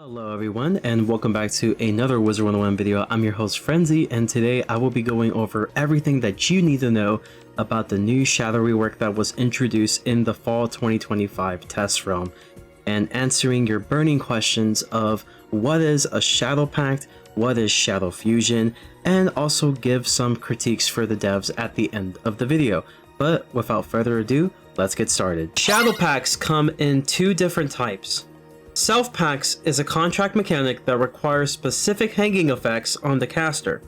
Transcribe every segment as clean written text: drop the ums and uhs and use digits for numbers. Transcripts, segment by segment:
Hello everyone, and welcome back to another Wizard101 video. I'm your host Frenzy, and today I will be going over everything that you need to know about the new shadow rework that was introduced in the fall 2025 test realm, and answering your burning questions of what is a shadow pact, what is shadow fusion, and also give some critiques for the devs at the end of the video. But without further ado, let's get started. Shadow pacts come in two different types. Self-pacts is a contract mechanic that requires specific hanging effects on the caster.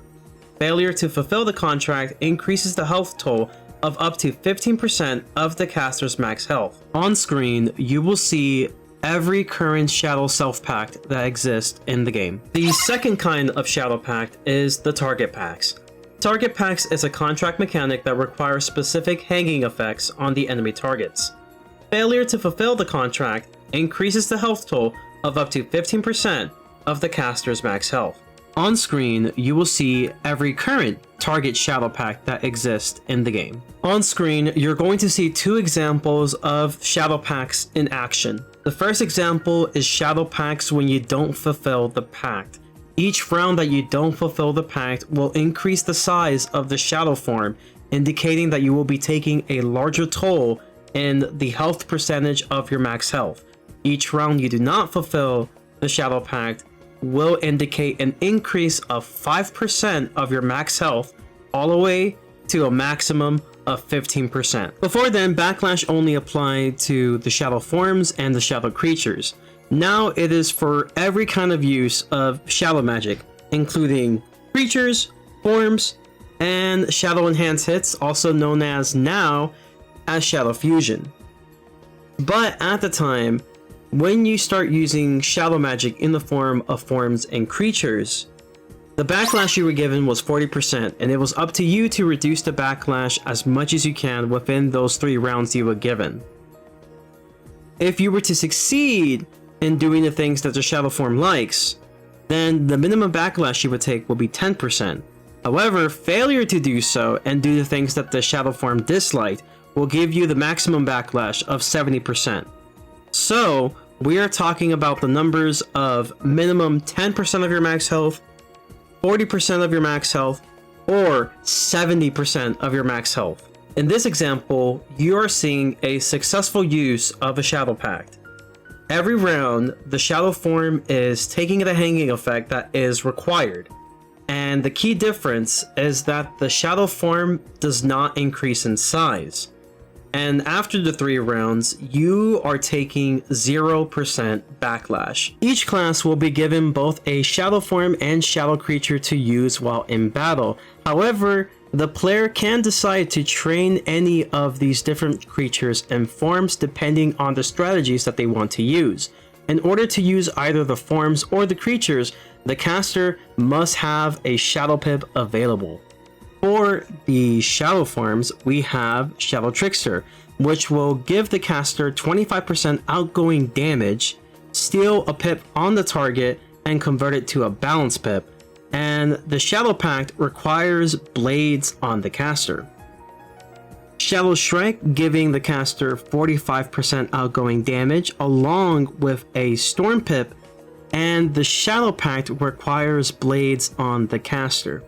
Failure to fulfill the contract increases the health toll of up to 15% of the caster's max health. On screen, you will see every current shadow self-pact that exists in the game. The second kind of shadow pact is the target pacts. Target pacts is a contract mechanic that requires specific hanging effects on the enemy targets. Failure to fulfill the contract increases the health toll of up to 15% of the caster's max health. On screen, you will see every current target shadow pact that exists in the game. On screen, you're going to see two examples of shadow pacts in action. The first example is shadow pacts when you don't fulfill the pact. Each round that you don't fulfill the pact will increase the size of the shadow form, indicating that you will be taking a larger toll in the health percentage of your max health. Each round you do not fulfill the shadow pact will indicate an increase of 5% of your max health all the way to a maximum of 15%. Before then, Backlash only applied to the shadow forms and the shadow creatures. Now it is for every kind of use of shadow magic, including creatures, forms, and shadow enhanced hits, also known as now as shadow fusion. But at the time, when you start using shadow magic in the form of forms and creatures, the backlash you were given was 40%, and it was up to you to reduce the backlash as much as you can within those 3 rounds you were given. If you were to succeed in doing the things that the shadow form likes, then the minimum backlash you would take will be 10%. However, failure to do so and do the things that the shadow form disliked will give you the maximum backlash of 70%. So, we are talking about the numbers of minimum 10% of your max health, 40% of your max health, or 70% of your max health. In this example, you are seeing a successful use of a shadow pact. Every round, the shadow form is taking the hanging effect that is required. And the key difference is that the shadow form does not increase in size. And after the 3 rounds, you are taking 0% backlash. Each class will be given both a shadow form and shadow creature to use while in battle. However, the player can decide to train any of these different creatures and forms depending on the strategies that they want to use. In order to use either the forms or the creatures, the caster must have a shadow pip available. For the shadow forms, we have Shadow Trickster, which will give the caster 25% outgoing damage, steal a pip on the target, and convert it to a balance pip. And the Shadow Pact requires blades on the caster. Shadow Strike, giving the caster 45% outgoing damage along with a Storm Pip, and the Shadow Pact requires blades on the caster.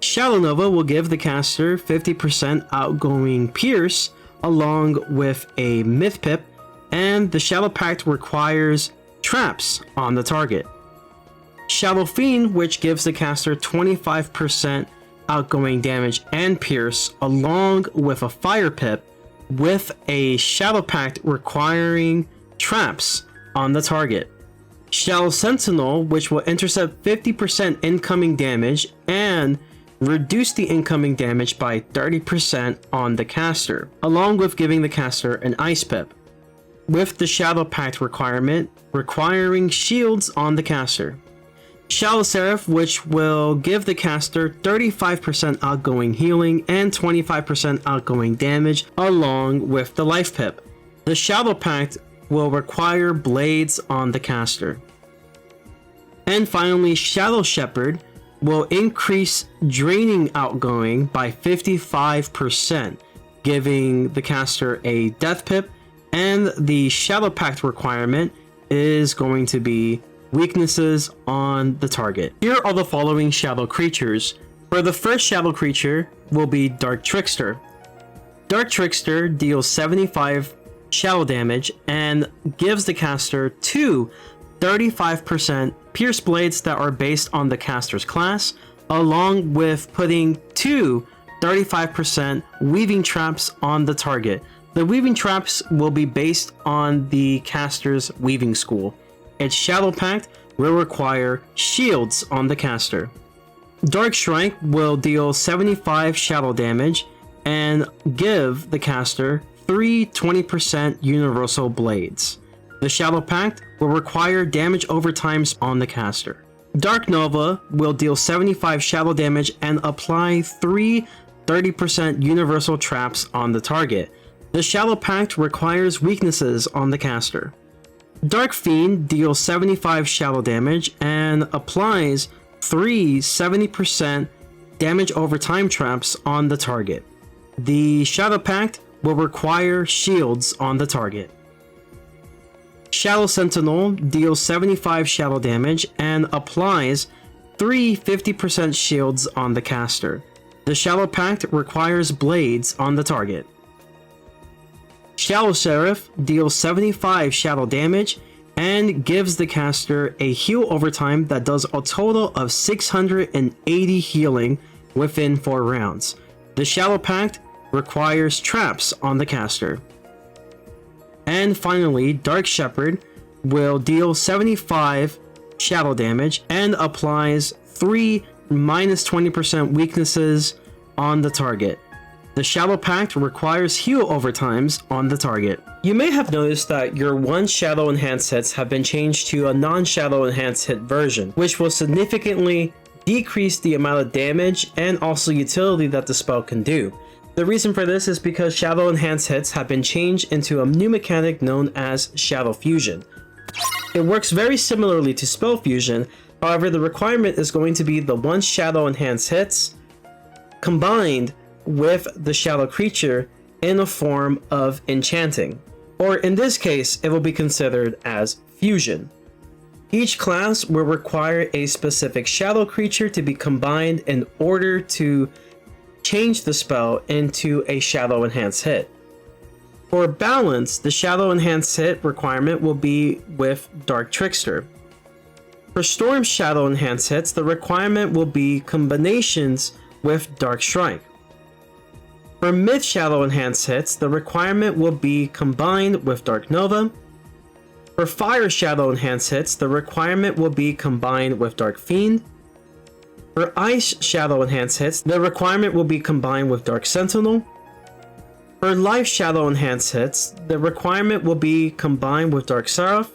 Shadow Nova will give the caster 50% outgoing pierce along with a myth pip, and the Shadow Pact requires traps on the target. Shadow Fiend, which gives the caster 25% outgoing damage and pierce along with a fire pip with a Shadow Pact requiring traps on the target. Shadow Sentinel, which will intercept 50% incoming damage and reduce the incoming damage by 30% on the caster, along with giving the caster an ice pip, with the Shadow Pact requirement requiring shields on the caster. Shadow Seraph, which will give the caster 35% outgoing healing and 25% outgoing damage along with the life pip. The Shadow Pact will require blades on the caster. And finally, Shadow Shepherd will increase draining outgoing by 55%, giving the caster a death pip, and the Shadow Pact requirement is going to be weaknesses on the target. Here are the following shadow creatures. For the first shadow creature will be Dark Trickster. Dark Trickster deals 75 shadow damage and gives the caster 2 35% pierce blades that are based on the caster's class, along with putting 2 35% weaving traps on the target. The weaving traps will be based on the caster's weaving school. Its Shadow Pact will require shields on the caster. Dark Strike will deal 75 shadow damage and give the caster 3 20% universal blades. The Shadow Pact will require damage over time on the caster. Dark Nova will deal 75 shadow damage and apply 3 30% universal traps on the target. The Shadow Pact requires weaknesses on the caster. Dark Fiend deals 75 shadow damage and applies 3 70% damage over time traps on the target. The Shadow Pact will require shields on the target. Shadow Sentinel deals 75 shadow damage and applies 3 50% shields on the caster. The Shadow Pact requires blades on the target. Shadow Seraph deals 75 shadow damage and gives the caster a heal over time that does a total of 680 healing within 4 rounds. The Shadow Pact requires traps on the caster. And finally, Dark Shepherd will deal 75 shadow damage and applies 3 -20% weaknesses on the target. The Shadow Pact requires heal overtimes on the target. You may have noticed that your 1 Shadow Enhanced hits have been changed to a non-Shadow Enhanced hit version, which will significantly decrease the amount of damage and also utility that the spell can do. The reason for this is because Shadow Enhanced hits have been changed into a new mechanic known as Shadow Fusion. It works very similarly to Spell Fusion, however the requirement is going to be the 1 Shadow Enhanced hits combined with the shadow creature in a form of enchanting, or in this case it will be considered as fusion. Each class will require a specific shadow creature to be combined in order to change the spell into a Shadow Enhanced hit. For balance, the Shadow Enhanced hit requirement will be with Dark Trickster. For Storm Shadow Enhanced hits, the requirement will be combinations with Dark Strike. For Myth Shadow Enhanced hits, the requirement will be combined with Dark Nova. For Fire Shadow Enhanced hits, the requirement will be combined with Dark Fiend. For Ice Shadow Enhanced hits, the requirement will be combined with Dark Sentinel. For Life Shadow Enhanced hits, the requirement will be combined with Dark Seraph.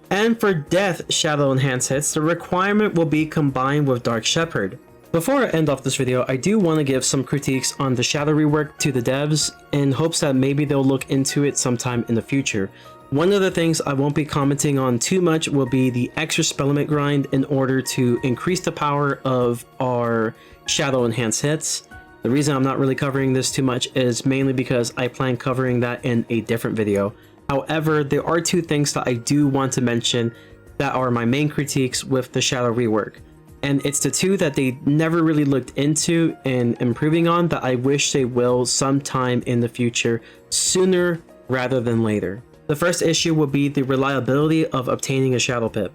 And for Death Shadow Enhanced hits, the requirement will be combined with Dark Shepherd. Before I end off this video, I do want to give some critiques on the Shadow rework to the devs in hopes that maybe they'll look into it sometime in the future. One of the things I won't be commenting on too much will be the extra spell limit grind in order to increase the power of our Shadow Enhanced hits. The reason I'm not really covering this too much is mainly because I plan covering that in a different video. However, there are 2 things that I do want to mention that are my main critiques with the Shadow rework. And it's the 2 that they never really looked into and improving on that I wish they will sometime in the future, sooner rather than later. The first issue will be the reliability of obtaining a Shadow Pip.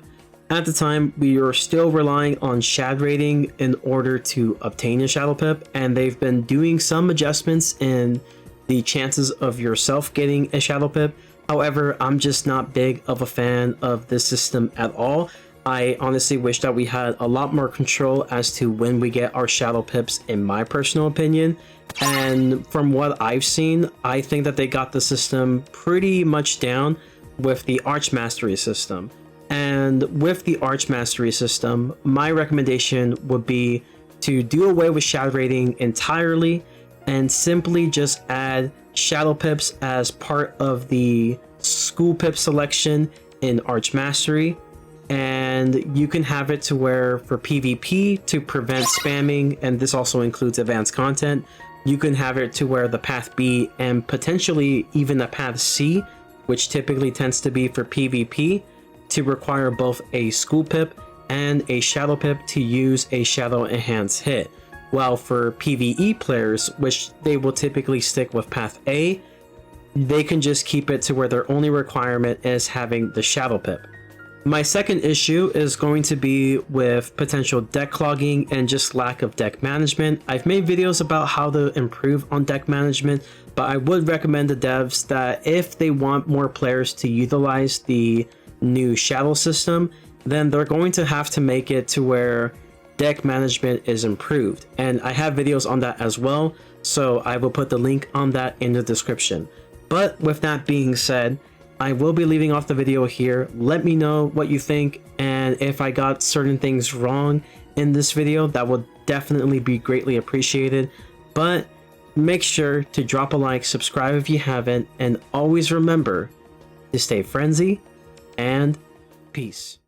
At the time, we are still relying on Shad rating in order to obtain a Shadow Pip, and they've been doing some adjustments in the chances of yourself getting a Shadow Pip. However, I'm just not big of a fan of this system at all. I honestly wish that we had a lot more control as to when we get our Shadow Pips, in my personal opinion. And from what I've seen, I think that they got the system pretty much down with the Arch Mastery system. And with the Arch Mastery system, my recommendation would be to do away with Shadow rating entirely and simply just add Shadow Pips as part of the School Pip selection in Arch Mastery. And you can have it to where for PvP to prevent spamming, and this also includes advanced content, you can have it to where the Path B and potentially even the Path C, which typically tends to be for PvP, to require both a school pip and a shadow pip to use a shadow enhance hit, while for PvE players, which they will typically stick with path A, they can just keep it to where their only requirement is having the shadow pip. My second issue is going to be with potential deck clogging and just lack of deck management. I've made videos about how to improve on deck management, but I would recommend the devs that if they want more players to utilize the new shadow system, then they're going to have to make it to where deck management is improved. And I have videos on that as well, so I will put the link on that in the description. But with that being said, I will be leaving off the video here. Let me know what you think, and if I got certain things wrong in this video, that would definitely be greatly appreciated. But make sure to drop a like, subscribe if you haven't, and always remember to stay frenzy and peace.